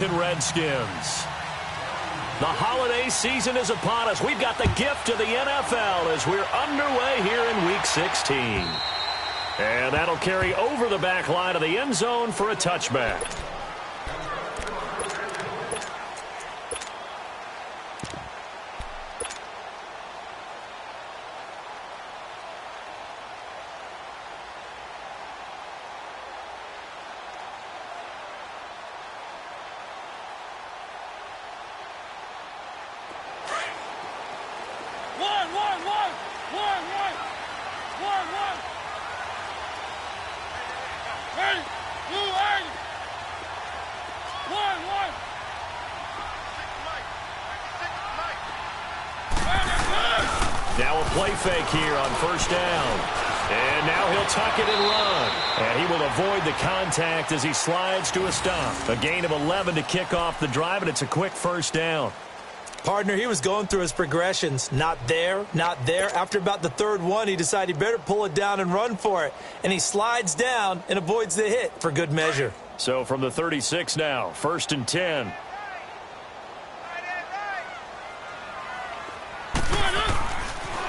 Washington Redskins. The holiday season is upon us. We've got the gift of the NFL as we're underway here in Week 16. And that'll carry over the back line of the end zone for a touchback. Now a play fake here on first down. And now he'll tuck it and run. And he will avoid the contact as he slides to a stop. A gain of 11 to kick off the drive, and it's a quick first down. Partner, he was going through his progressions. Not there, not there. After about the third one, he decided he better pull it down and run for it. And he slides down and avoids the hit for good measure. So from the 36 now, first and 10.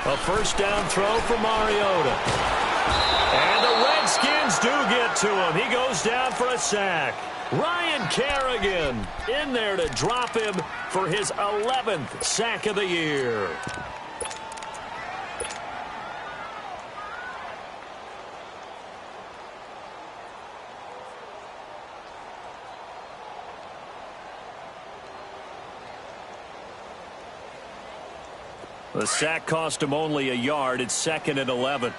A first down throw for Mariota. And the Redskins do get to him. He goes down for a sack. Ryan Kerrigan in there to drop him for his 11th sack of the year. The sack cost him only a yard. It's second and 11.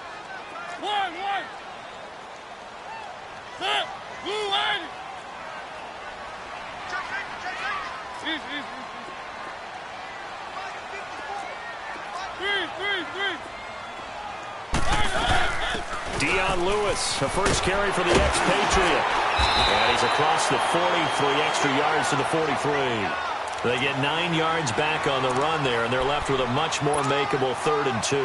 Dion Lewis, a first carry for the expatriate. And he's across the 43 extra yards to the 43. They get 9 yards back on the run there, and they're left with a much more makeable 3rd and 2.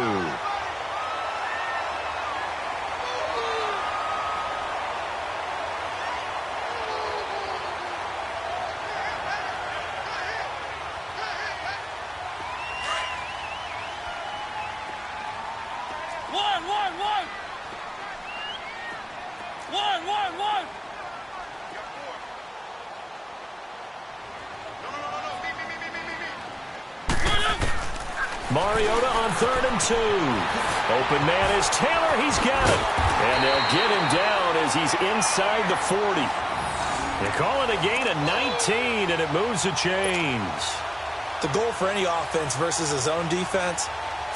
Mariota on 3rd and 2. Open man is Taylor. He's got it. And they'll get him down as he's inside the 40. They call it a gain of 19, and it moves the chains. The goal for any offense versus his own defense,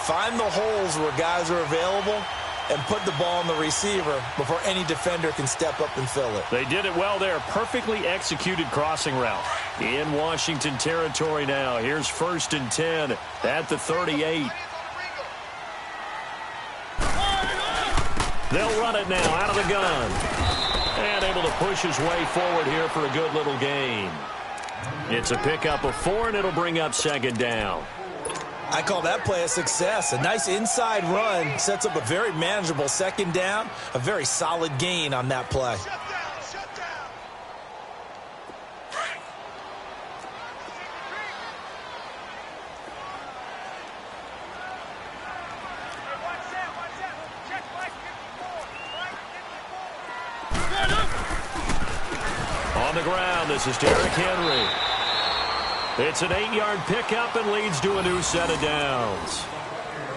find the holes where guys are available and put the ball on the receiver before any defender can step up and fill it. They did it well there. Perfectly executed crossing route. In Washington territory now. Here's first and 10 at the 38. They'll run it now out of the gun. And able to push his way forward here for a good little gain. It's a pickup of 4, and it'll bring up second down. I call that play a success. A nice inside run sets up a very manageable second down. A very solid gain on that play. On the ground, this is Derrick Henry. It's an 8-yard pickup and leads to a new set of downs.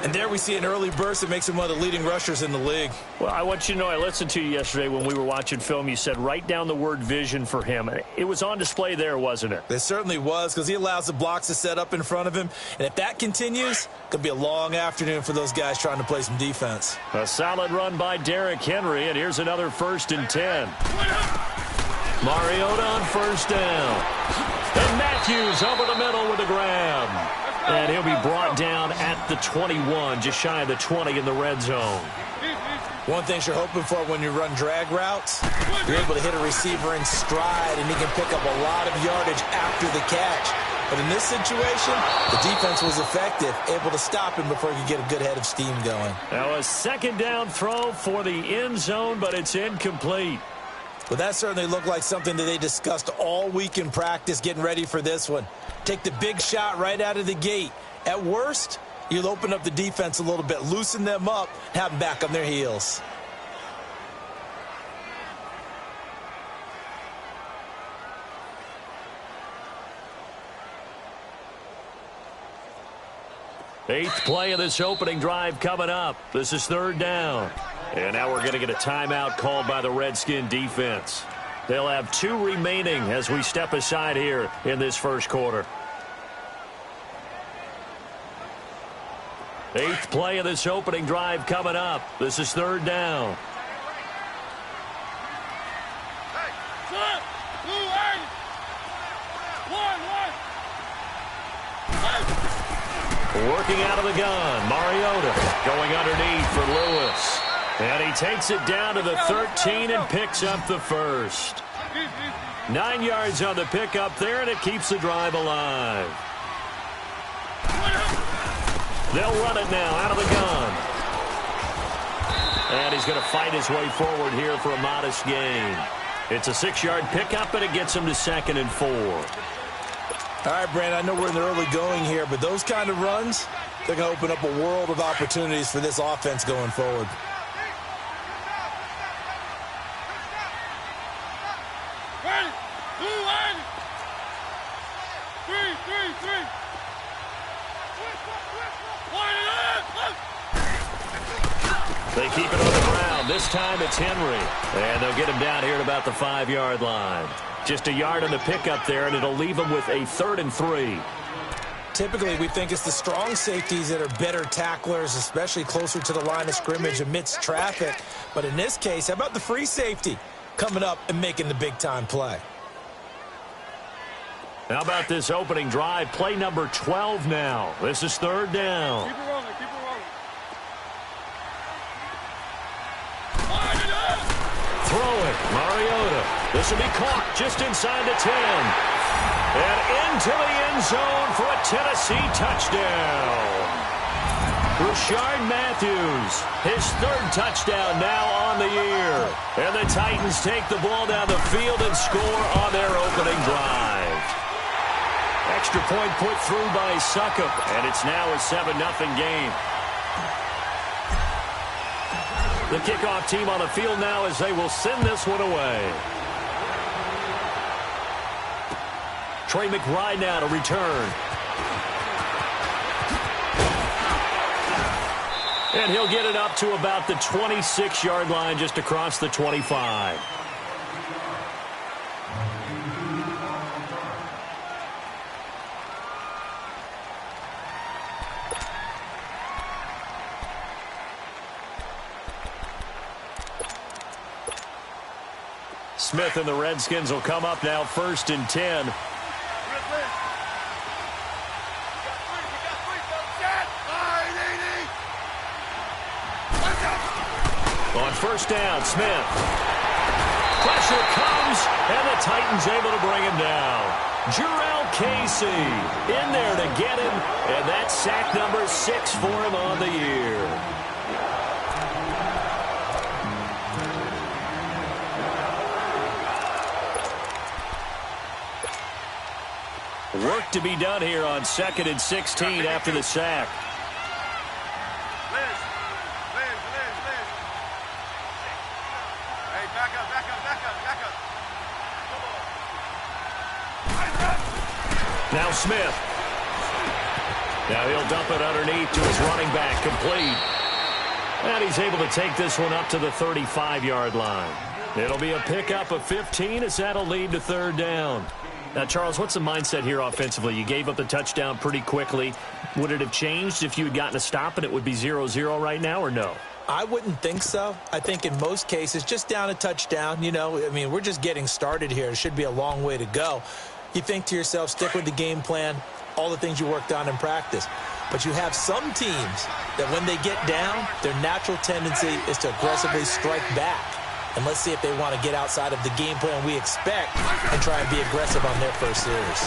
And there we see an early burst that makes him one of the leading rushers in the league. Well, I want you to know, I listened to you yesterday when we were watching film. You said write down the word vision for him. It was on display there, wasn't it? It certainly was, because he allows the blocks to set up in front of him. And if that continues, it could be a long afternoon for those guys trying to play some defense. A solid run by Derrick Henry, and here's another first and 10. Mariota on first down. And Matthews over the middle with a grab. And he'll be brought down at the 21, just shy of the 20 in the red zone. One thing you're hoping for when you run drag routes, you're able to hit a receiver in stride, and he can pick up a lot of yardage after the catch. But in this situation, the defense was effective, able to stop him before he could get a good head of steam going. Now a second down throw for the end zone, but it's incomplete. Well, that certainly looked like something that they discussed all week in practice getting ready for this one. Take the big shot right out of the gate. At worst, you'll open up the defense a little bit, loosen them up, have them back on their heels. Eighth play of this opening drive coming up. This is third down. And now we're going to get a timeout called by the Redskin defense. They'll have 2 remaining as we step aside here in this first quarter. Eighth play of this opening drive coming up. This is third down. Working out of the gun, Mariota going underneath for Lewis. And he takes it down to the 13 and picks up the first. 9 yards on the pickup there, and it keeps the drive alive. They'll run it now out of the gun. And he's going to fight his way forward here for a modest gain. It's a 6-yard pickup, and it gets him to 2nd and 4. All right, Brandon, I know we're in the early going here, but those kind of runs, they're going to open up a world of opportunities for this offense going forward. They keep it on the ground. This time it's Henry. And they'll get him down here at about the 5-yard line. Just a yard on the pickup there, and it'll leave him with a 3rd and 3. Typically, we think it's the strong safeties that are better tacklers, especially closer to the line of scrimmage amidst traffic. But in this case, how about the free safety coming up and making the big-time play? How about this opening drive? Play number 12 now. This is third down. Keep it rolling, keep it rolling. Throw it, Mariota. This will be caught just inside the 10. And into the end zone for a Tennessee touchdown. Rashard Matthews, his 3rd touchdown now on the year. And the Titans take the ball down the field and score on their opening drive. Extra point put through by Succop, and it's now a 7-0 game. The kickoff team on the field now as they will send this one away. Trey McBride now to return. And he'll get it up to about the 26-yard line just across the 25. Smith and the Redskins will come up now 1st and 10. On 1st down, Smith. Pressure comes, and the Titans able to bring him down. Jurrell Casey in there to get him, and that's sack number 6 for him on the year. Work to be done here on 2nd and 16 after the sack. Hey, back up. Now Smith. Now he'll dump it underneath to his running back, complete. And he's able to take this one up to the 35-yard line. It'll be a pickup of 15 as that'll lead to third down. Now, Charles, what's the mindset here offensively? You gave up the touchdown pretty quickly. Would it have changed if you had gotten a stop and it would be 0-0 right now, or no? I wouldn't think so. I think in most cases, just down a touchdown, we're just getting started here. It should be a long way to go. You think to yourself, stick with the game plan, all the things you worked on in practice. But you have some teams that when they get down, their natural tendency is to aggressively strike back. And let's see if they want to get outside of the game plan we expect and try and be aggressive on their first series.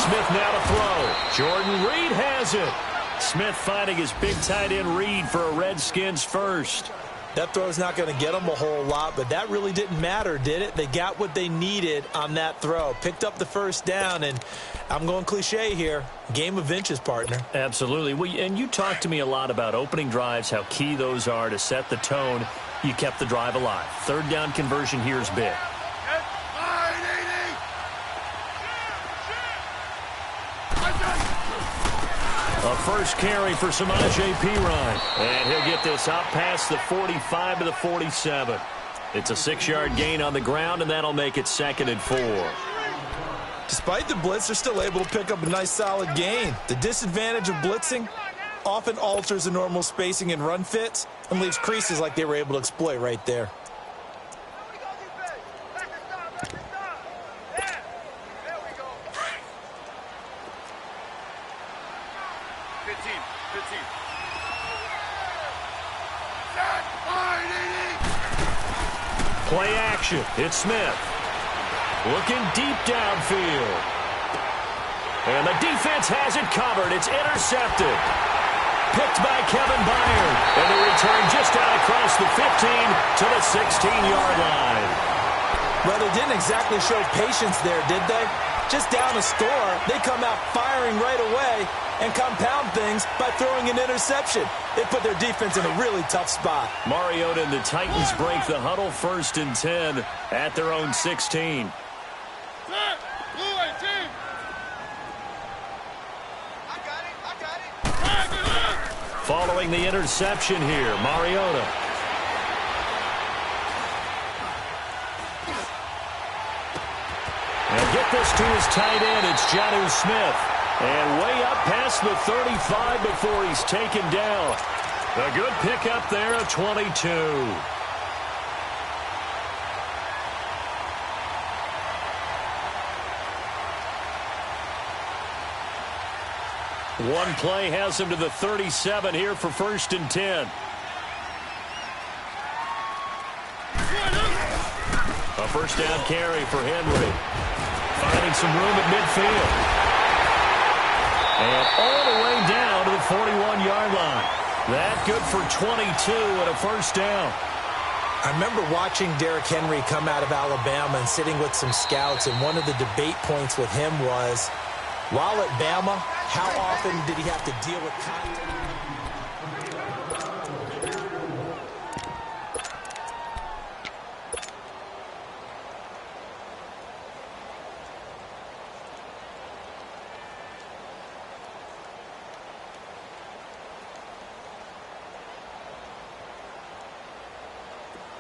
Smith now to throw. Jordan Reed has it. Smith finding his big tight end Reed for a Redskins first. That throw's not going to get them a whole lot, but that really didn't matter, did it? They got what they needed on that throw. Picked up the first down, and I'm going cliche here. Game of inches, partner. Absolutely. And you talked to me a lot about opening drives, how key those are to set the tone. You kept the drive alive. Third down conversion here is big. A first carry for Samaje Perine. And he'll get this out past the 45 to the 47. It's a 6-yard gain on the ground, and that'll make it 2nd and 4. Despite the blitz, they're still able to pick up a nice solid gain. The disadvantage of blitzing often alters the normal spacing and run fits and leaves creases like they were able to exploit right there. Play action. It's Smith. Looking deep downfield. And the defense has it covered. It's intercepted. Picked by Kevin Byard. And the return just out across the 15 to the 16-yard line. Well, they didn't exactly show patience there, did they? Just down a score, they come out firing right away and compound things by throwing an interception. They put their defense in a really tough spot. Mariota and the Titans break the huddle, 1st and 10 at their own 16. Following the interception here, Mariota. And get this to his tight end. It's Jonnu Smith. And way up past the 35 before he's taken down. A good pickup there at 22. One play has him to the 37 here for 1st and 10. A first down carry for Henry. Finding some room at midfield. And all the way down to the 41-yard line. That good for 22 and a first down. I remember watching Derrick Henry come out of Alabama and sitting with some scouts, and one of the debate points with him was, while at Bama, how often did he have to deal with contact?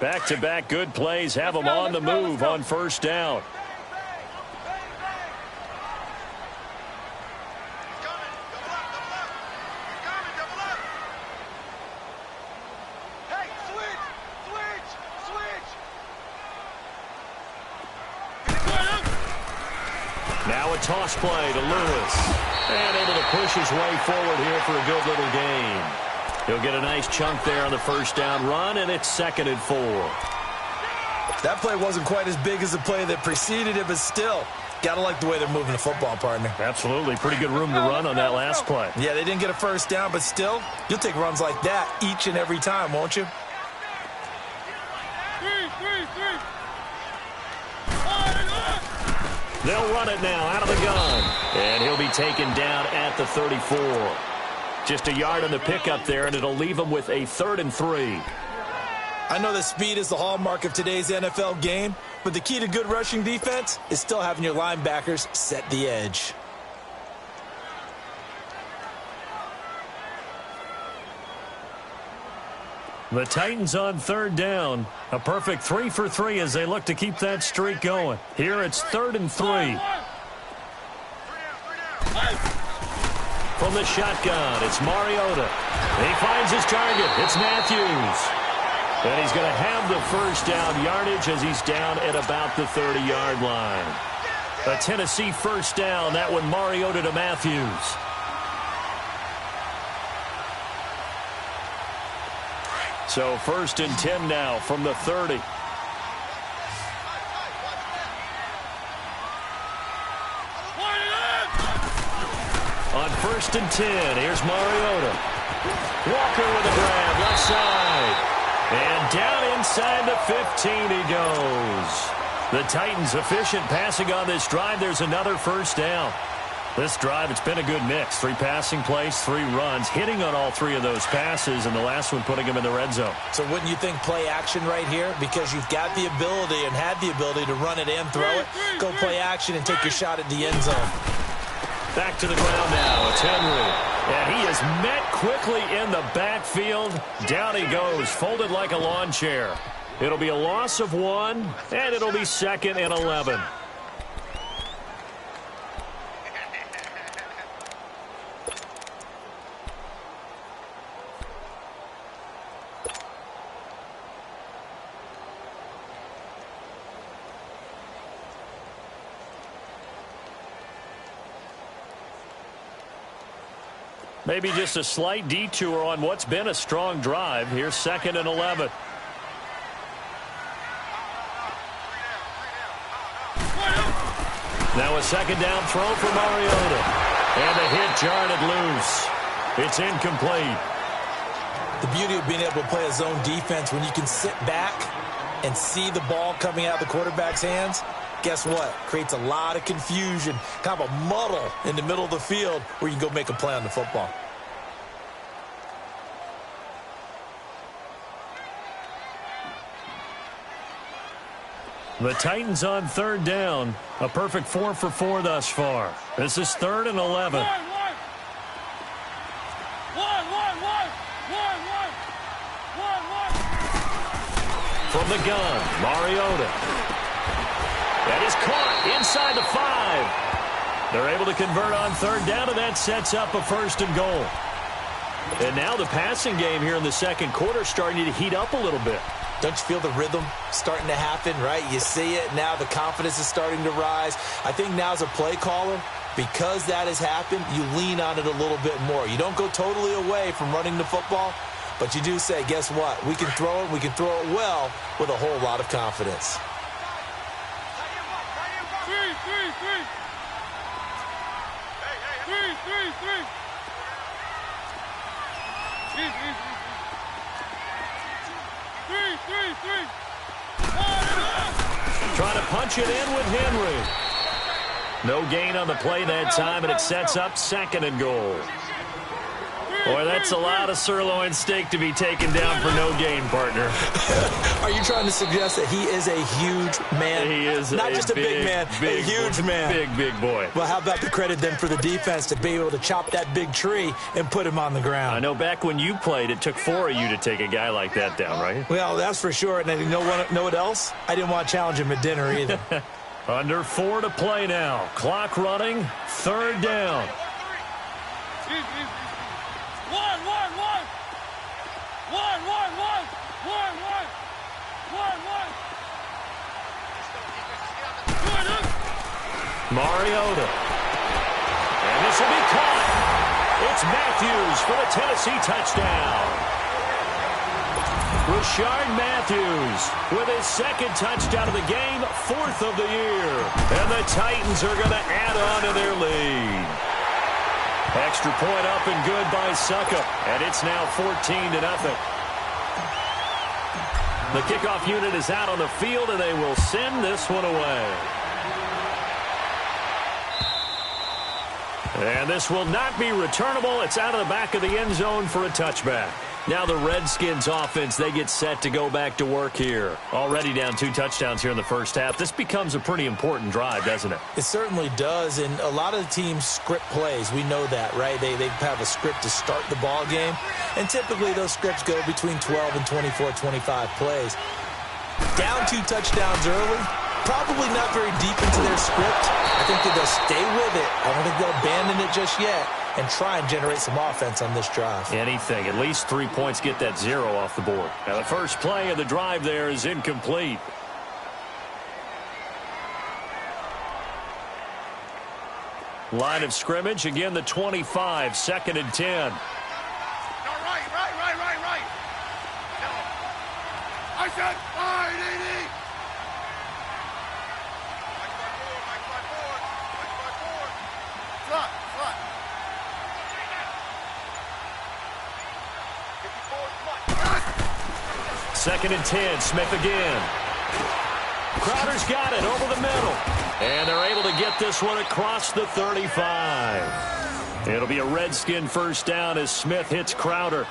Back-to-back good plays have them on the move on first down. Now a toss play to Lewis. And able to push his way forward here for a good little gain. He'll get a nice chunk there on the first down run, and it's 2nd and 4. That play wasn't quite as big as the play that preceded it, but still, got to like the way they're moving the football, partner. Absolutely. Pretty good room to run on that last play. Yeah, they didn't get a first down, but still, you'll take runs like that each and every time, won't you? They'll run it now out of the gun. And he'll be taken down at the 34. Just a yard on the pickup there, and it'll leave him with a 3rd and 3. I know that speed is the hallmark of today's NFL game, but the key to good rushing defense is still having your linebackers set the edge. The Titans on 3rd down. A perfect 3 for 3 as they look to keep that streak going. Here it's 3rd and 3. From the shotgun, it's Mariota. He finds his target. It's Matthews. And he's going to have the first down yardage as he's down at about the 30-yard line. A Tennessee first down. That one Mariota to Matthews. So 1st and 10 now from the 30. On 1st and 10, here's Mariota. Walker with a grab, left side. And down inside the 15 he goes. The Titans efficient passing on this drive. There's another first down. This drive, it's been a good mix. 3 passing plays, 3 runs, hitting on all 3 of those passes, and the last one putting him in the red zone. So wouldn't you think play action right here? Because you've got the ability and had the ability to run it and throw it. Go play action and take your shot at the end zone. Back to the ground now. It's Henry. And he is met quickly in the backfield. Down he goes, folded like a lawn chair. It'll be a loss of 1, and it'll be 2nd and 11. Maybe just a slight detour on what's been a strong drive. Here's 2nd and 11. Now a 2nd down throw for Mariota. And the hit jarred it loose. It's incomplete. The beauty of being able to play a zone defense when you can sit back and see the ball coming out of the quarterback's hands, guess what? Creates a lot of confusion, kind of a muddle in the middle of the field where you can go make a play on the football. The Titans on 3rd down. A perfect 4 for 4 thus far. This is 3rd and 11. From the gun, Mariota. That is caught inside the 5. They're able to convert on 3rd down, and that sets up a 1st and goal. And now the passing game here in the 2nd quarter starting to heat up a little bit. Don't you feel the rhythm starting to happen, right? You see it. Now the confidence is starting to rise. I think now as a play caller, because that has happened, you lean on it a little bit more. You don't go totally away from running the football, but you do say, guess what? We can throw it. We can throw it well with a whole lot of confidence. Trying to punch it in with Henry. No gain on the play that time, and it sets up 2nd and goal. Boy, that's a lot of sirloin steak to be taken down for no gain, partner. Are you trying to suggest that he is a huge man? He is not just a big man, a huge man. Big boy. Well, how about the credit then for the defense to be able to chop that big tree and put him on the ground? I know back when you played, it took 4 of you to take a guy like that down, right? Well, that's for sure. And you know what else? I didn't want to challenge him at dinner either. Under 4 to play now. Clock running. 3rd down. Mariota. And this will be caught. It's Matthews for the Tennessee touchdown. Rashard Matthews with his 2nd touchdown of the game, 4th of the year. And the Titans are going to add on to their lead. Extra point up and good by Suckup. And it's now 14-0. The kickoff unit is out on the field, and they will send this one away. And this will not be returnable. It's out of the back of the end zone for a touchback. Now the Redskins offense, they get set to go back to work here. Already down 2 touchdowns here in the first half. This becomes a pretty important drive, doesn't it? It certainly does, and a lot of the teams script plays. We know that, right? They have a script to start the ball game, and typically those scripts go between 12 and 24, 25 plays. Down 2 touchdowns early, probably not very deep into their script. I think that they'll stay with it. I don't think they'll abandon it just yet and try and generate some offense on this drive. Anything. At least 3 points, get that 0 off the board. Now the first play of the drive there is incomplete. Line of scrimmage, again the 25, 2nd and 10. Right. I said, fine, DD. Slot. 2nd and 10, Smith again. Crowder's got it over the middle. And they're able to get this one across the 35. It'll be a Redskin first down as Smith hits Crowder.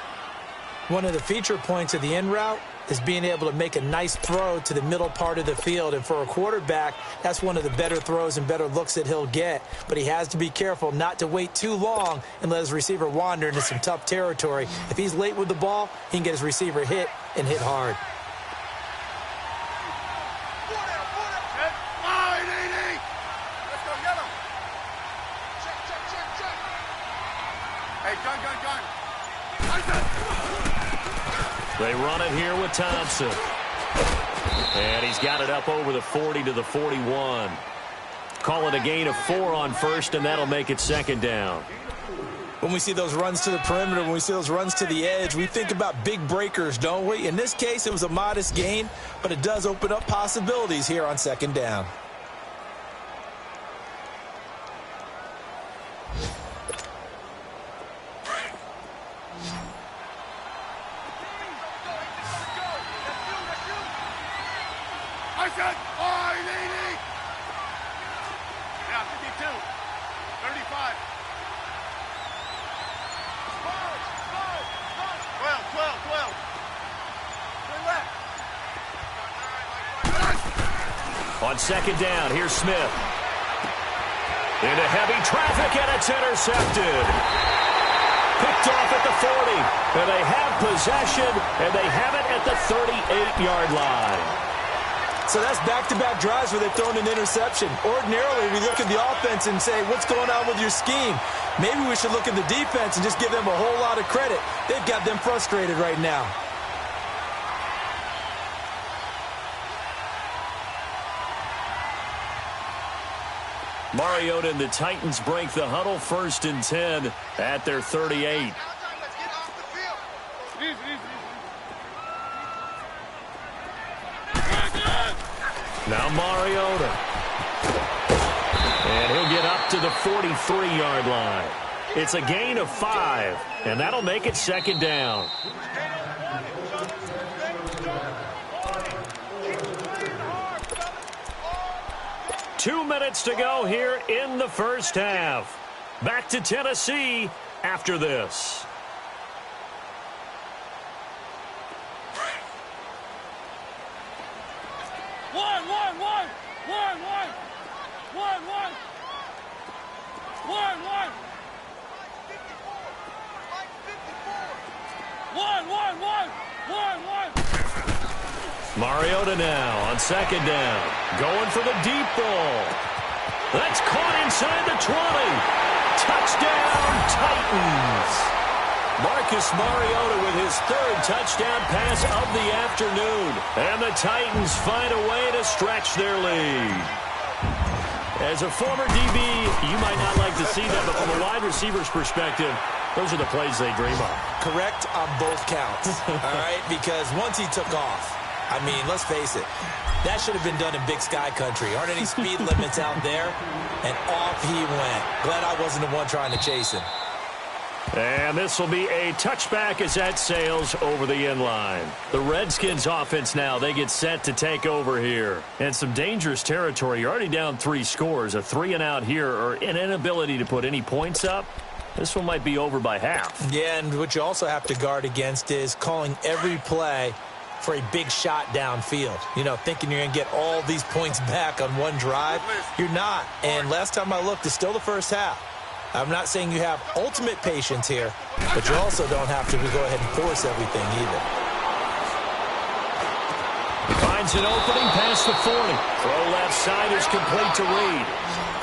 One of the feature points of the in route is being able to make a nice throw to the middle part of the field. And for a quarterback, that's one of the better throws and better looks that he'll get. But he has to be careful not to wait too long and let his receiver wander into some tough territory. If he's late with the ball, he can get his receiver hit and hit hard. They run it here with Thompson. And he's got it up over the 40 to the 41. Call it a gain of 4 on first, and that'll make it 2nd down. When we see those runs to the perimeter, when we see those runs to the edge, we think about big breakers, don't we? In this case, it was a modest gain, but it does open up possibilities here on 2nd down. Yeah, 52, 35. 12. On 2nd down, here's Smith. Into heavy traffic, and it's intercepted. Picked off at the 40. And they have possession, and they have it at the 38-yard line. So that's back-to-back drives where they've thrown an interception. Ordinarily, we look at the offense and say, what's going on with your scheme? Maybe we should look at the defense and just give them a whole lot of credit. They've got them frustrated right now. Mariota and the Titans break the huddle, 1st and 10 at their 38. Now Mariota. And he'll get up to the 43-yard line. It's a gain of 5, and that'll make it 2nd down. Two minutes to go here in the first half. Back to Tennessee after this. Mariota now on 2nd down. Going for the deep ball. That's caught inside the 20. Touchdown, Titans. Marcus Mariota with his 3rd touchdown pass of the afternoon. And the Titans find a way to stretch their lead. As a former DB, you might not like to see that, but from a wide receiver's perspective, those are the plays they dream of. Correct on both counts, all right? Because once he took off, I mean, let's face it, that should have been done in Big Sky Country. Aren't any speed limits out there? And off he went. Glad I wasn't the one trying to chase him. And this will be a touchback as that sails over the end line. The Redskins offense now, they get set to take over here. And some dangerous territory. You're already down 3 scores. A 3-and-out here or an inability to put any points up. This one might be over by half. Yeah, and what you also have to guard against is calling every play for a big shot downfield. You know, thinking you're going to get all these points back on one drive. You're not. And last time I looked, it's still the first half. I'm not saying you have ultimate patience here, but you also don't have to go ahead and force everything either. Finds an opening past the 40. Throw left side is complete to Reed.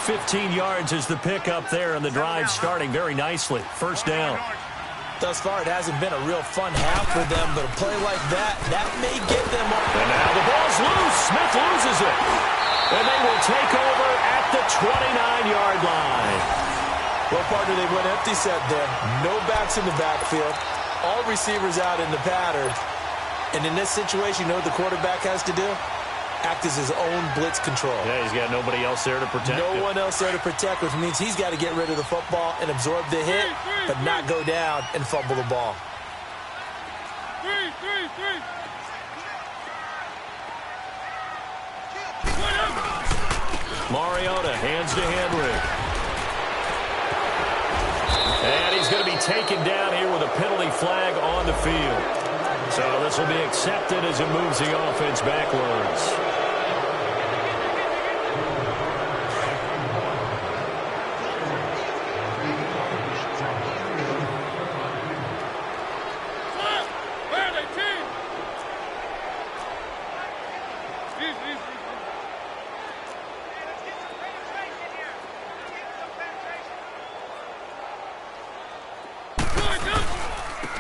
15 yards is the pickup there, and the drive starting very nicely. 1st down. Thus far, it hasn't been a real fun half for them, but a play like that may get them up. And now the ball's loose. Smith loses it. And they will take over at the 29-yard line. Well, partner, they went empty set there. No backs in the backfield. All receivers out in the pattern. And in this situation, you know what the quarterback has to do? Act as his own blitz control. Yeah, he's got nobody else there to protect him. No one else there to protect, which means he's got to get rid of the football and absorb the hit, but not go down and fumble the ball. Mariota hands to Henry. And he's going to be taken down here with a penalty flag on the field. So this will be accepted as it moves the offense backwards.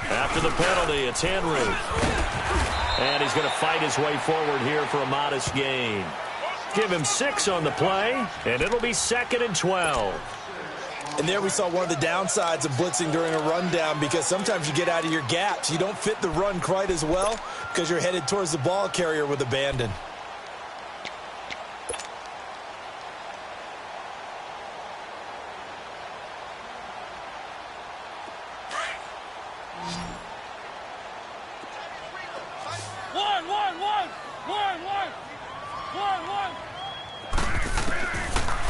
After the penalty, it's Henry. And he's going to fight his way forward here for a modest gain. Give him 6 on the play, and it'll be 2nd and 12. And there we saw one of the downsides of blitzing during a rundown, because sometimes you get out of your gaps. You don't fit the run quite as well because you're headed towards the ball carrier with abandon.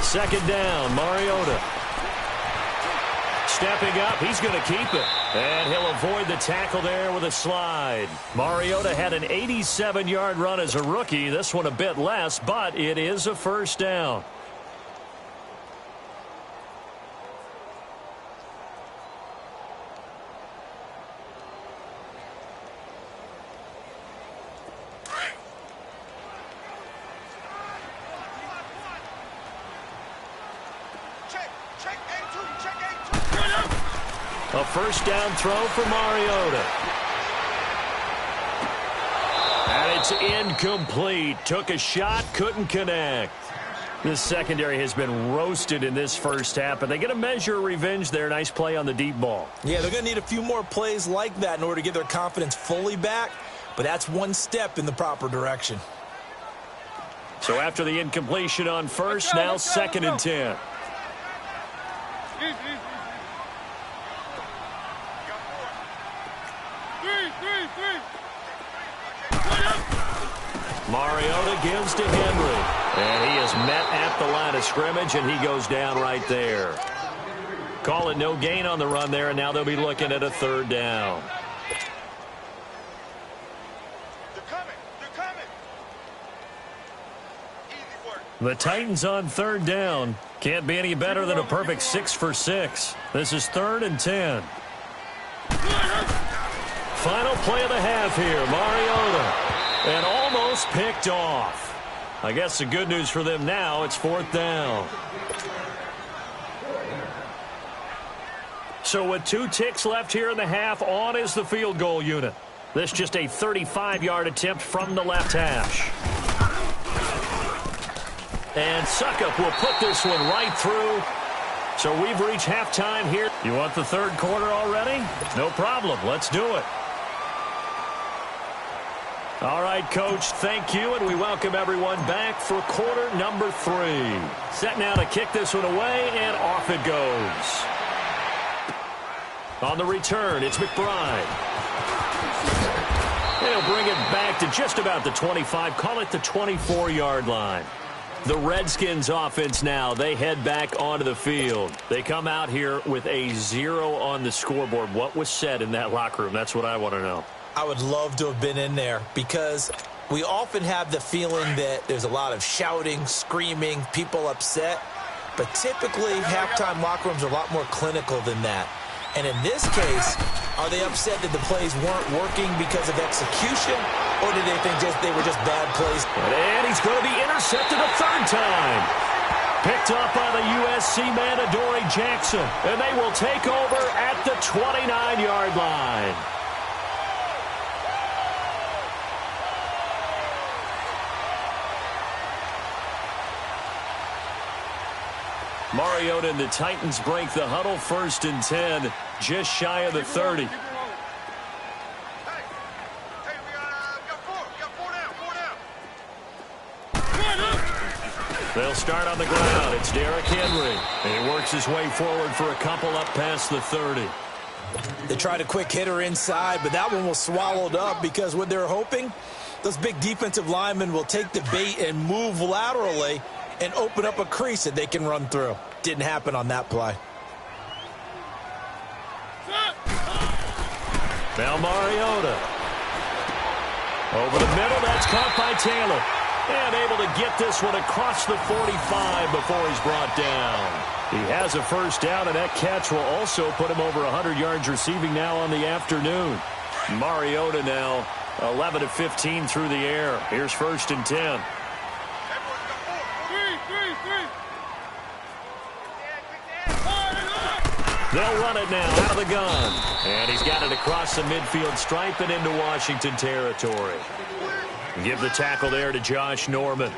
Second down, Mariota. Stepping up, he's going to keep it. And he'll avoid the tackle there with a slide. Mariota had an 87-yard run as a rookie. This one a bit less, but it is a first down. A first down throw for Mariota. And it's incomplete. Took a shot, couldn't connect. This secondary has been roasted in this first half, but they get a measure of revenge there. Nice play on the deep ball. Yeah, they're going to need a few more plays like that in order to get their confidence fully back, but that's one step in the proper direction. So after the incompletion on first, now 2nd and 10. Mariota gives to Henry. And he is met at the line of scrimmage, and he goes down right there. Call it no gain on the run there, and now they'll be looking at a 3rd down. They're coming. Easy work. The Titans on 3rd down. Can't be any better than a perfect 6 for 6. This is 3rd and 10. Final play of the half here, Mariota. And almost picked off. I guess the good news for them now, it's 4th down. So with 2 ticks left here in the half, on is the field goal unit. This just a 35-yard attempt from the left hash. And Suckup will put this one right through. So we've reached halftime here. You want the 3rd quarter already? No problem. Let's do it. All right, Coach, thank you, and we welcome everyone back for quarter number 3. Set now to kick this one away, and off it goes. On the return, it's McBride. And he'll bring it back to just about the 25, call it the 24-yard line. The Redskins offense now, they head back onto the field. They come out here with a 0 on the scoreboard. What was said in that locker room? That's what I want to know. I would love to have been in there, because we often have the feeling that there's a lot of shouting, screaming, people upset. But typically, halftime locker rooms are a lot more clinical than that. And in this case, are they upset that the plays weren't working because of execution, or did they think they were just bad plays? And he's going to be intercepted a 3rd time. Picked up by the USC man, Adoree Jackson. And they will take over at the 29-yard line. Mariota and the Titans break the huddle, 1st and 10, just shy of the 30. Hey, we got 4 down. They'll start on the ground. It's Derrick Henry. And he works his way forward for a couple up past the 30. They tried a quick hitter inside, but that one was swallowed up, because what they're hoping, those big defensive linemen will take the bait and move laterally and open up a crease that they can run through. Didn't happen on that play. Now Mariota. Over the middle, that's caught by Taylor. And able to get this one across the 45 before he's brought down. He has a first down, and that catch will also put him over 100 yards receiving now on the afternoon. Mariota now 11 of 15 through the air. Here's 1st and 10. They'll run it now out of the gun. And he's got it across the midfield stripe and into Washington territory. Give the tackle there to Josh Norman.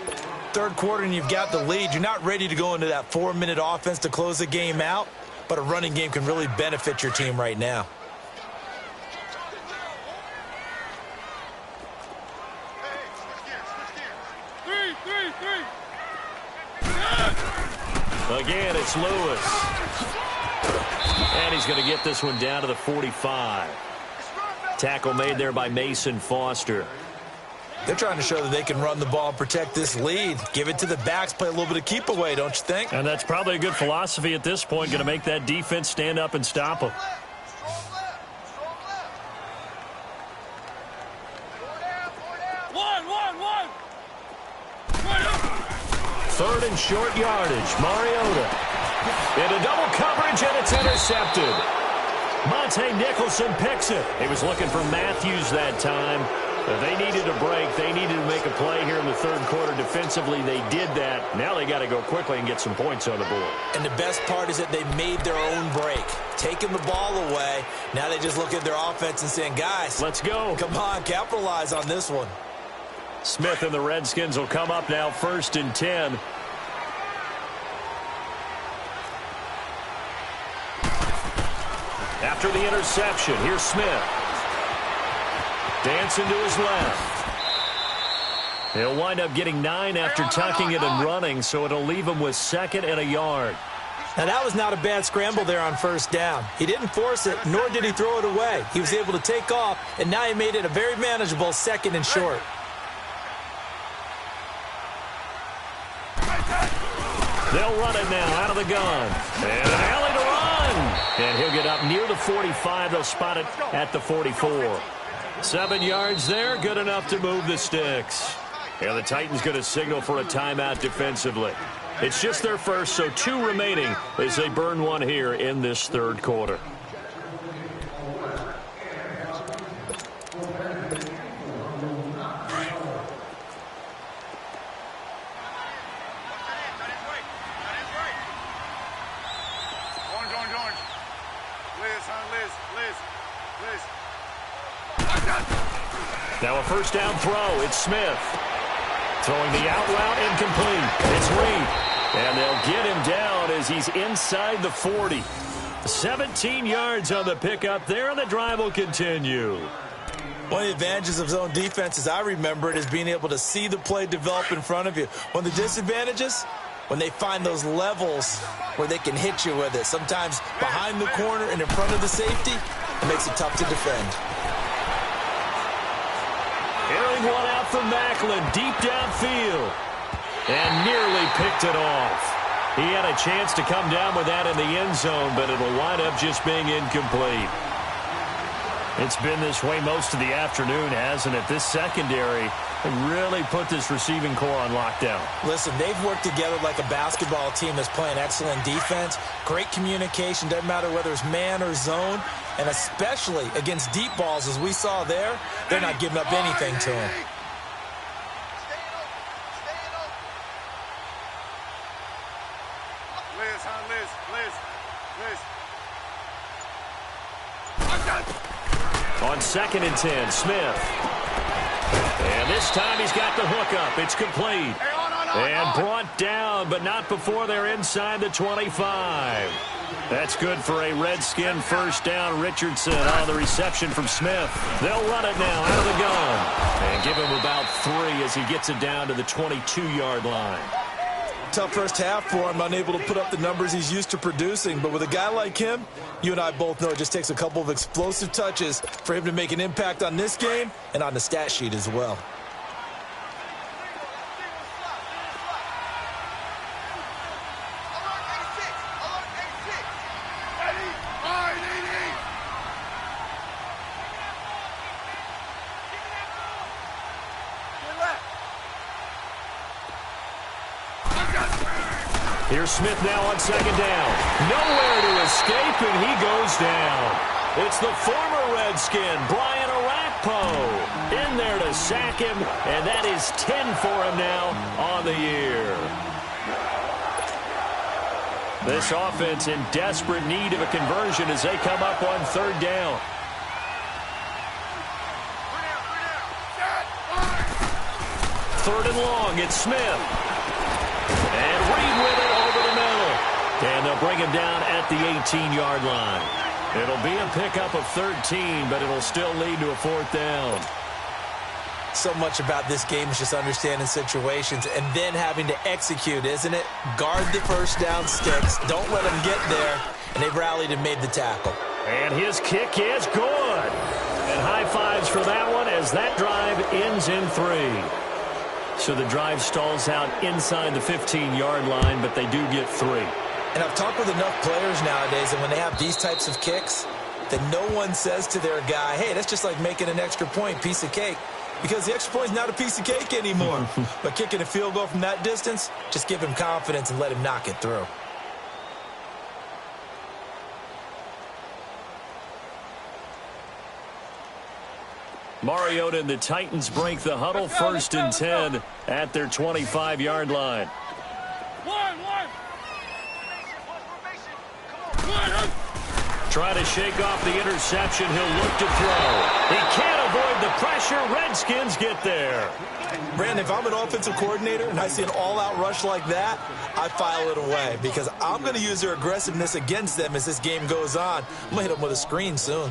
Third quarter and you've got the lead. You're not ready to go into that 4-minute offense to close the game out, but a running game can really benefit your team right now. Again, it's Lewis. And he's going to get this one down to the 45. Tackle made there by Mason Foster. They're trying to show that they can run the ball and protect this lead. Give it to the backs, play a little bit of keep away, don't you think? And that's probably a good philosophy at this point, going to make that defense stand up and stop them. Third and short yardage. Mariota. Into double coverage, and it's intercepted. Monte Nicholson picks it. He was looking for Matthews that time. They needed a break. They needed to make a play here in the third quarter defensively. They did that. Now they got to go quickly and get some points on the board. And the best part is that they made their own break. Taking the ball away. Now they just look at their offense and saying, guys, let's go. Come on, capitalize on this one. Smith and the Redskins will come up now 1st and 10. After the interception, here's Smith. Dancing to his left. He'll wind up getting 9 after tucking it and running, so it'll leave him with 2nd and a yard. Now, that was not a bad scramble there on 1st down. He didn't force it, nor did he throw it away. He was able to take off, and now he made it a very manageable 2nd and short. They'll run it now out of the gun. And an alley to run. And he'll get up near the 45. They'll spot it at the 44. 7 yards there, good enough to move the sticks. And the Titans going to signal for a timeout defensively. It's just their first, so 2 remaining as they burn one here in this third quarter. Now a first down throw. It's Smith. Throwing the out route incomplete. It's Reed. And they'll get him down as he's inside the 40. 17 yards on the pickup there, and the drive will continue. One of the advantages of zone defense, as I remember it, is being able to see the play develop in front of you. One of the disadvantages, when they find those levels where they can hit you with it. Sometimes behind the corner and in front of the safety, it makes it tough to defend. Airing one out for Macklin, deep downfield. And nearly picked it off. He had a chance to come down with that in the end zone, but it'll wind up just being incomplete. It's been this way most of the afternoon, hasn't it? This secondary really put this receiving core on lockdown. Listen, they've worked together like a basketball team that's playing excellent defense. Great communication, doesn't matter whether it's man or zone. And especially against deep balls, as we saw there, they're not giving up anything to him. On 2nd and 10, Smith. And this time he's got the hookup. It's complete. And brought down, but not before they're inside the 25. That's good for a Redskin first down. Richardson on the reception from Smith. They'll run it now out of the gun. And give him about 3 as he gets it down to the 22-yard line. Tough first half for him, unable to put up the numbers he's used to producing. But with a guy like him, you and I both know it just takes a couple of explosive touches for him to make an impact on this game and on the stat sheet as well. Here's Smith now on second down. Nowhere to escape, and he goes down. It's the former Redskin, Brian Orakpo, in there to sack him, and that is 10 for him now on the year. This offense in desperate need of a conversion as they come up on third down. Third and long, it's Smith. And Reed with it over the middle. And they'll bring him down at the 18-yard line. It'll be a pickup of 13, but it'll still lead to a fourth down. So much about this game is just understanding situations and then having to execute, isn't it? Guard the first down sticks. Don't let them get there. And they've rallied and made the tackle. And his kick is good. And high fives for that one as that drive ends in 3. So the drive stalls out inside the 15-yard line, but they do get 3. And I've talked with enough players nowadays, and when they have these types of kicks, that no one says to their guy, hey, that's just like making an extra point, piece of cake. Because the extra point is not a piece of cake anymore. But kicking a field goal from that distance, just give him confidence and let him knock it through. Mariota and the Titans break the huddle, first and 10 at their 25-yard line. Try to shake off the interception. He'll look to throw. He can't avoid the pressure. Redskins get there. Brandon, if I'm an offensive coordinator and I see an all-out rush like that, I file it away because I'm going to use their aggressiveness against them as this game goes on. I'm going to hit them with a screen soon.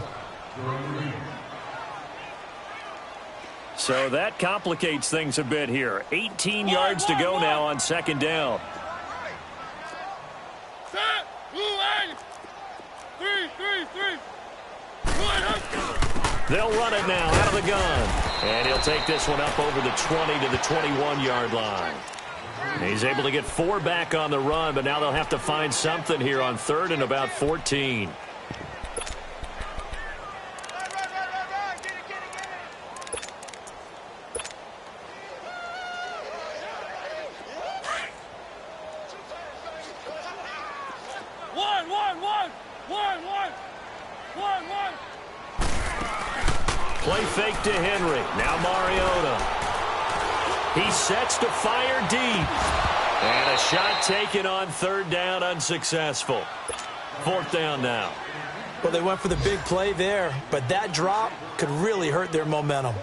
So that complicates things a bit here. 18 yards to go now on second down. They'll run it now out of the gun. And he'll take this one up over the 20 to the 21-yard line. He's able to get 4 back on the run, but now they'll have to find something here on third and about 14. Play fake to Henry. Now Mariota. He sets to fire deep. And a shot taken on third down, unsuccessful. Fourth down now. Well, they went for the big play there, but that drop could really hurt their momentum.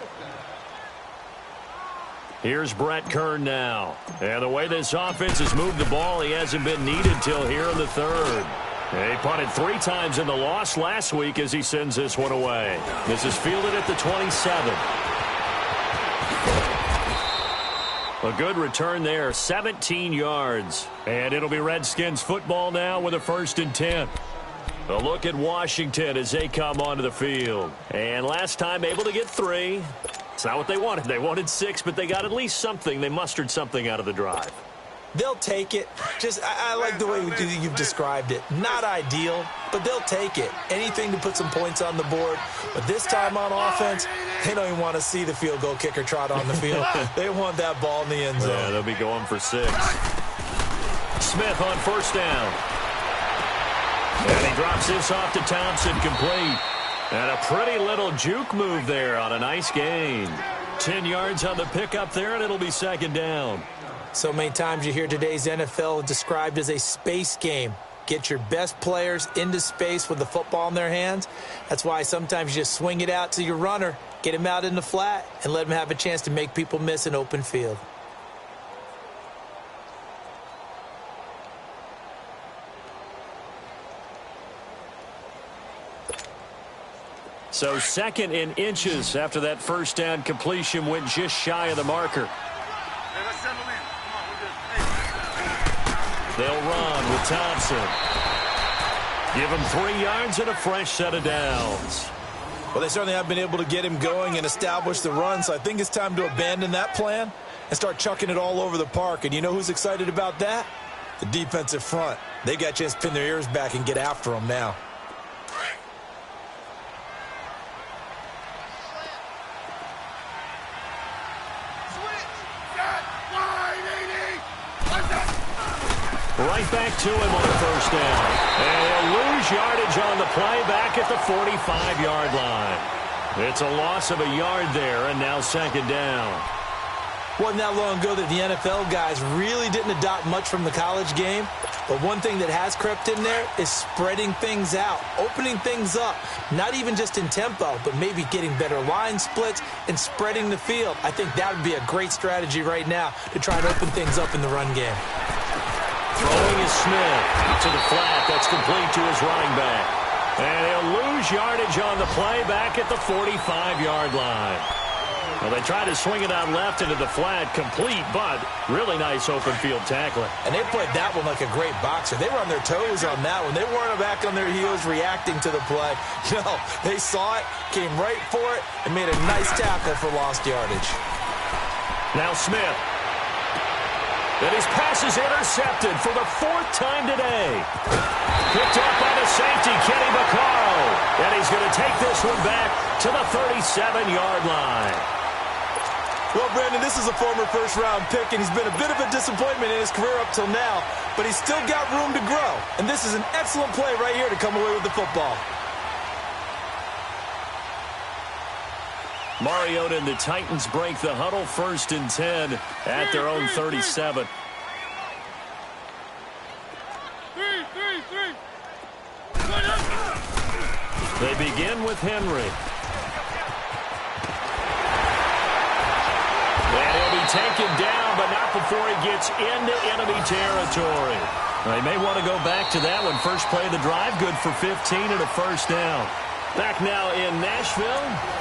Here's Brett Kern now. And the way this offense has moved the ball, he hasn't been needed till here in the third. He punted 3 times in the loss last week as he sends this one away. This is fielded at the 27. A good return there, 17 yards. And it'll be Redskins football now with a first and 10. A look at Washington as they come onto the field. And last time able to get 3. It's not what they wanted. They wanted 6, but they got at least something. They mustered something out of the drive. They'll take it. I like the way you've described it. Not ideal, but they'll take it. Anything to put some points on the board. But this time on offense, they don't even want to see the field goal kicker trot on the field. They want that ball in the end zone. Yeah, they'll be going for 6. Smith on first down. And he drops this off to Thompson, complete. And a pretty little juke move there on a nice gain. 10 yards on the pickup there, and it'll be second down. So many times you hear today's NFL described as a space game. Get your best players into space with the football in their hands. That's why sometimes you just swing it out to your runner, get him out in the flat, and let him have a chance to make people miss an open field. So second in inches after that first down completion went just shy of the marker. They'll run with Thompson. Give him 3 yards and a fresh set of downs. Well, they certainly have been able to get him going and establish the run, so I think it's time to abandon that plan and start chucking it all over the park. And you know who's excited about that? The defensive front. They got a chance to pin their ears back and get after him now. Right back to him on the first down. And he'll lose yardage on the play back at the 45-yard line. It's a loss of a yard there, and now second down. Wasn't that long ago that the NFL guys really didn't adopt much from the college game. But one thing that has crept in there is spreading things out, opening things up, not even just in tempo, but maybe getting better line splits and spreading the field. I think that would be a great strategy right now to try and open things up in the run game. Throwing is Smith to the flat. That's complete to his running back. And he'll lose yardage on the play back at the 45-yard line. Well, they try to swing it out left into the flat, complete, but really nice open field tackling. And they played that one like a great boxer. They were on their toes on that one. They weren't back on their heels reacting to the play. No, they saw it, came right for it, and made a nice tackle for lost yardage. Now Smith. And his pass is intercepted for the fourth time today. Picked up by the safety, Kenny Vaccaro. And he's going to take this one back to the 37-yard line. Well, Brandon, this is a former first-round pick, and he's been a bit of a disappointment in his career up till now, but he's still got room to grow. And this is an excellent play right here to come away with the football. Mariota and the Titans break the huddle, 1st and 10 at their own 37. They begin with Henry. And he'll be taken down, but not before he gets into enemy territory. They may want to go back to that one. First play of the drive, good for 15 and a first down. Back now in Nashville.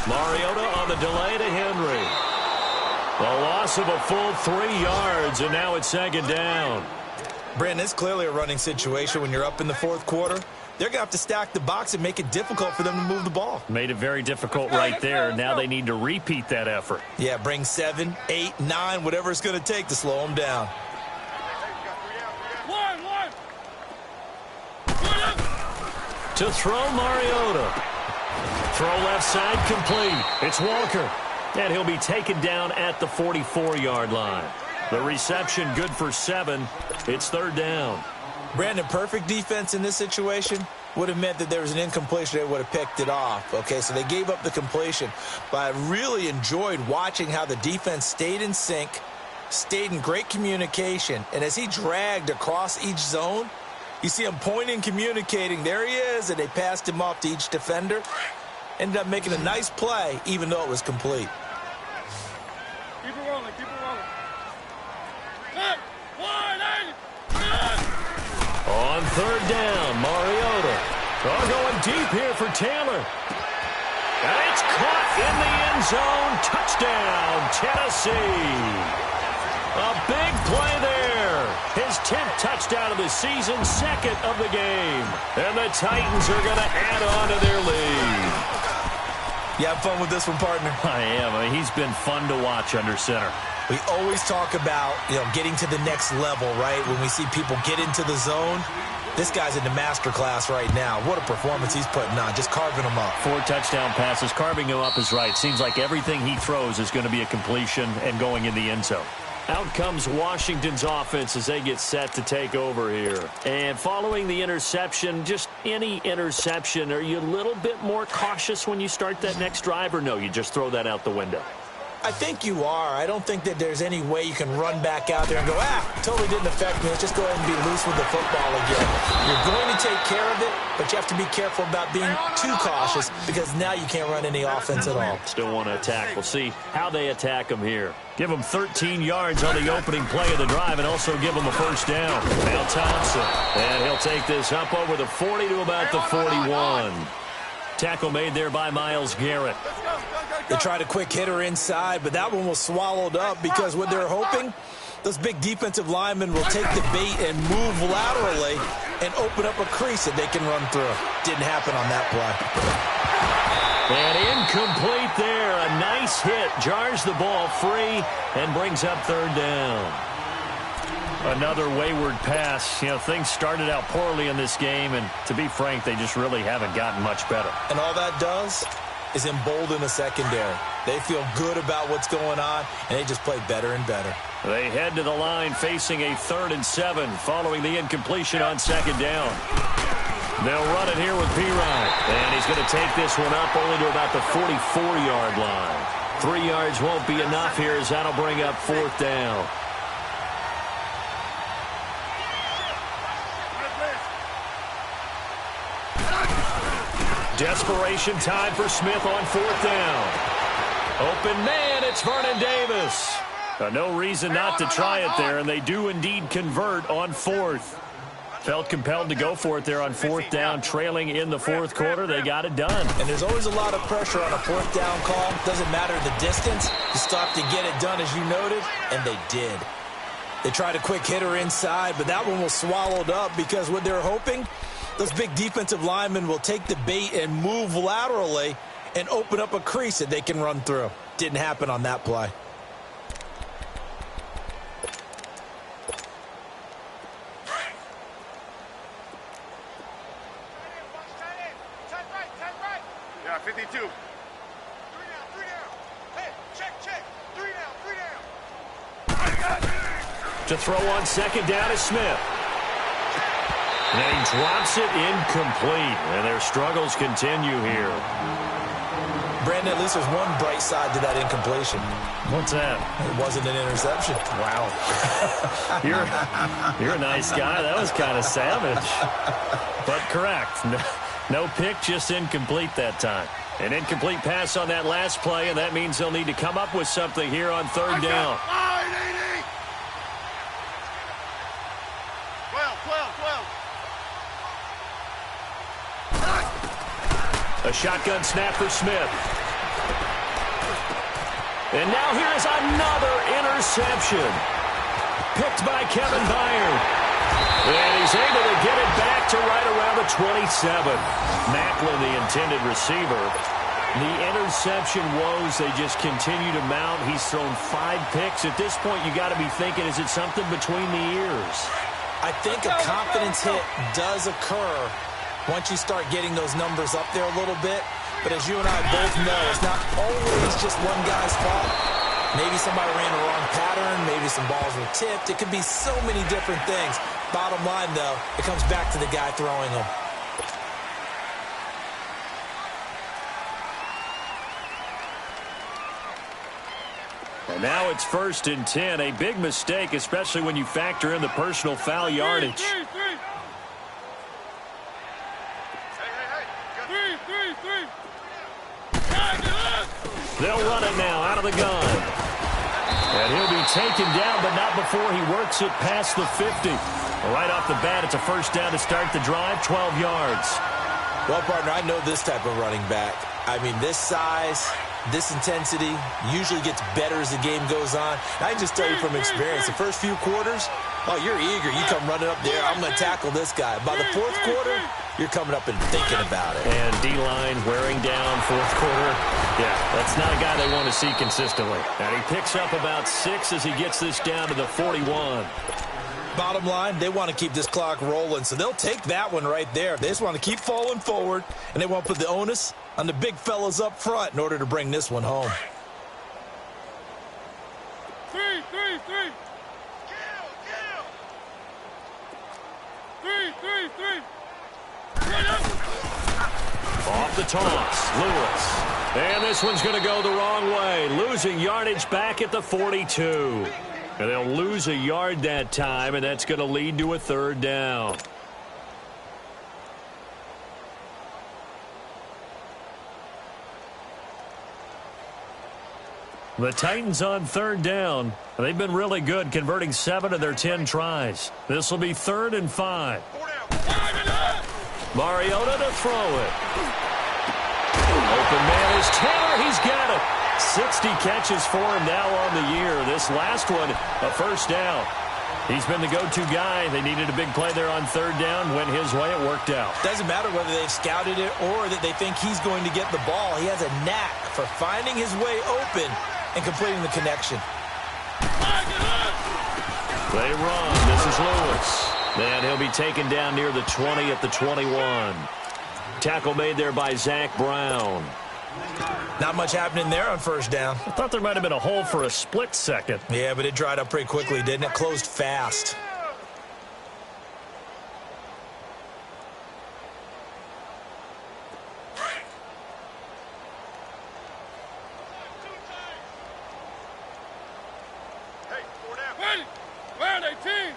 Mariota on the delay to Henry. A loss of a full 3 yards, and now it's second down. Brandon, it's clearly a running situation when you're up in the fourth quarter. They're going to have to stack the box and make it difficult for them to move the ball. Made it very difficult right there. Now they need to repeat that effort. Yeah, bring 7, 8, 9, whatever it's going to take to slow them down. To throw Mariota. Throw left side complete. It's Walker. And he'll be taken down at the 44-yard line. The reception good for 7. It's third down. Brandon, perfect defense in this situation would have meant that there was an incompletion. They would have picked it off. Okay, so they gave up the completion. But I really enjoyed watching how the defense stayed in sync, stayed in great communication. And as he dragged across each zone, you see him pointing, communicating. There he is, and they passed him off to each defender. Ended up making a nice play, even though it was complete. Keep it rolling, keep it rolling. On third down, Mariota. Going deep here for Taylor. And it's caught in the end zone. Touchdown, Tennessee. A big play there. His 10th touchdown of the season, 2nd of the game. And the Titans are going to add on to their lead. You have fun with this one, partner? I am. I mean, he's been fun to watch under center. We always talk about, getting to the next level, right? When we see people get into the zone, this guy's in the master class right now. What a performance he's putting on, just carving them up. 4 touchdown passes. Carving him up is right. Seems like everything he throws is going to be a completion and going in the end zone. Out comes Washington's offense as they get set to take over here. And following the interception, just any interception, are you a little bit more cautious when you start that next drive, or no, you just throw that out the window? I think you are. I don't think that there's any way you can run back out there and go, totally didn't affect me. Let's just go ahead and be loose with the football again. You're going to take care of it, but you have to be careful about being too cautious because now you can't run any offense at all. Still want to attack. We'll see how they attack them here. Give them 13 yards on the opening play of the drive and also give them a first down. Now Thompson. And he'll take this up over the 40 to about the 41. Tackle made there by Myles Garrett. They tried a quick hitter inside, but that one was swallowed up because what they're hoping, those big defensive linemen will take the bait and move laterally and open up a crease that they can run through. Didn't happen on that play. And incomplete there. A nice hit. Jars the ball free and brings up third down. Another wayward pass. You know, things started out poorly in this game, and to be frank, they just really haven't gotten much better. And all that does is embolden the secondary. They feel good about what's going on, and they just play better and better. They head to the line facing a 3rd and 7 following the incompletion on second down. They'll run it here with P-Rod, and he's going to take this one up only to about the 44-yard line. 3 yards won't be enough here as that'll bring up 4th down. Desperation time for Smith on 4th down. Open man, it's Vernon Davis. No reason not to try it there, and they do indeed convert on 4th. Felt compelled to go for it there on 4th down, trailing in the 4th quarter. They got it done. And there's always a lot of pressure on a 4th down call. Doesn't matter the distance. You stop to get it done, as you noted, and they did. They tried a quick hitter inside, but that one was swallowed up because what they're hoping, those big defensive linemen will take the bait and move laterally and open up a crease that they can run through. Didn't happen on that play. Yeah, 52. 3 down. Hey, check. 3 down. To throw on second down is Smith. And he drops it incomplete. And their struggles continue here. Brandon, at least there's one bright side to that incompletion. What's that? It wasn't an interception. Wow. You're a nice guy. That was kind of savage. But correct. No pick, just incomplete that time. An incomplete pass on that last play, and that means they'll need to come up with something here on 3rd down. 12. A shotgun snap for Smith. And now here is another interception. Picked by Kevin Byard. And he's able to get it back to right around the 27. Macklin, the intended receiver. The interception woes, they just continue to mount. He's thrown 5 picks. At this point, you got to be thinking, is it something between the ears? I think a confidence hit does occur once you start getting those numbers up there a little bit. But as you and I both know, it's not always just one guy's fault. Maybe somebody ran the wrong pattern. Maybe some balls were tipped. It could be so many different things. Bottom line, though, it comes back to the guy throwing them. And now it's 1st and 10. A big mistake, especially when you factor in the personal foul yardage. Three. They'll run it now out of the gun. And he'll be taken down, but not before he works it past the 50. Right off the bat, it's a 1st down to start the drive, 12 yards. Well, partner, I know this type of running back. I mean, this size, this intensity usually gets better as the game goes on. And I can just tell you from experience, the first few quarters, oh, you're eager. You come running up there. I'm going to tackle this guy. By the 4th quarter, you're coming up and thinking about it. And D-line wearing down 4th quarter. Yeah, that's not a guy they want to see consistently. And he picks up about 6 as he gets this down to the 41. Bottom line, they want to keep this clock rolling, so they'll take that one right there. They just want to keep falling forward, and they want to put the onus on the big fellas up front in order to bring this one home. 3. Off the toss, Lewis. And this one's going to go the wrong way, losing yardage back at the 42. And they'll lose a yard that time, and that's going to lead to a 3rd down. The Titans on 3rd down. They've been really good, converting 7 of their 10 tries. This will be 3rd and 5. Mariota to throw it. Open man is Taylor. He's got it. 60 catches for him now on the year. This last one, a 1st down. He's been the go-to guy. They needed a big play there on third down. Went his way. It worked out. Doesn't matter whether they've scouted it or that they think he's going to get the ball. He has a knack for finding his way open and completing the connection. They run. This is Lewis. And he'll be taken down near the 20 at the 21. Tackle made there by Zach Brown. Not much happening there on first down. I thought there might have been a hole for a split second. Yeah, but it dried up pretty quickly, didn't it? Closed fast. Hey, 4 down. Ready. Where are they, team?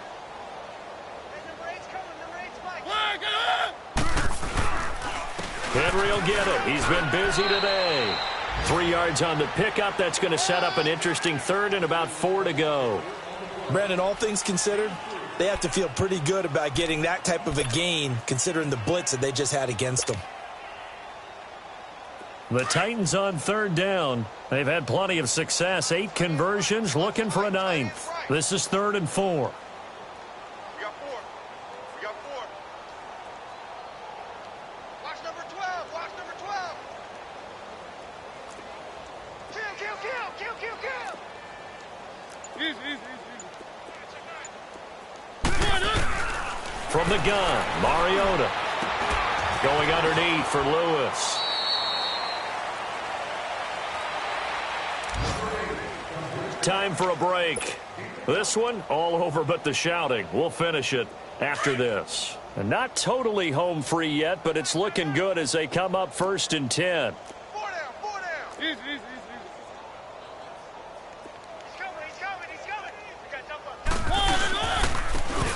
Henry will get it. He's been busy today. 3 yards on the pickup. That's going to set up an interesting third and about 4 to go. Brandon, all things considered, they have to feel pretty good about getting that type of a gain considering the blitz that they just had against them. The Titans on third down. They've had plenty of success. 8 conversions, looking for a 9th. This is 3rd and 4. We got 4. We got 4. Watch number 12. Watch number 12. Kill. Easy. From the gun, Mariota. Going underneath for Lewis. Time for a break. This one, all over but the shouting. We'll finish it after this. And not totally home free yet, but it's looking good as they come up 1st and 10. 4 down. Easy. He's coming. We got jump up.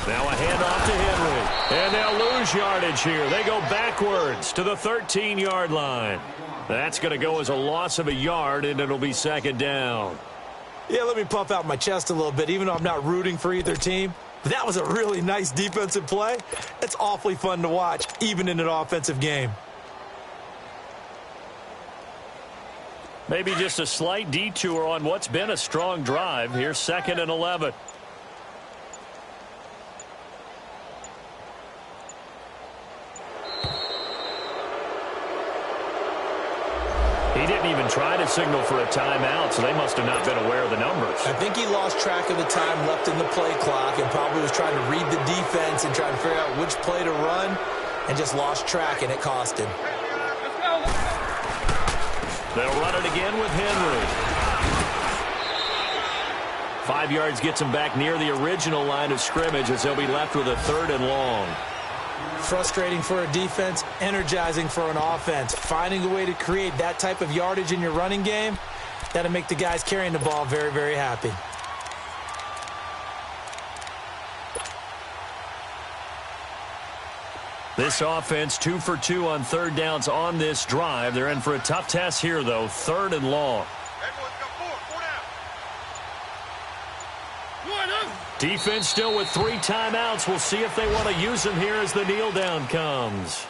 Now a handoff to Henry. And they'll lose yardage here. They go backwards to the 13-yard line. That's going to go as a loss of a yard, and it'll be 2nd down. Yeah, let me puff out my chest a little bit, even though I'm not rooting for either team. But that was a really nice defensive play. It's awfully fun to watch, even in an offensive game. Maybe just a slight detour on what's been a strong drive. Here's 2nd and 11. He didn't even try to signal for a timeout, so they must have not been aware of the numbers. I think he lost track of the time left in the play clock and probably was trying to read the defense and try to figure out which play to run and just lost track, and it cost him. Let's go. They'll run it again with Henry. 5 yards gets him back near the original line of scrimmage as they'll be left with a 3rd and long. Frustrating for a defense, energizing for an offense. Finding a way to create that type of yardage in your running game, that'll make the guys carrying the ball very, very happy. This offense 2 for 2 on 3rd downs on this drive. They're in for a tough test here, though. 3rd and long. Everyone's got 4 down. Defense still with 3 timeouts. We'll see if they want to use them here as the kneel down comes.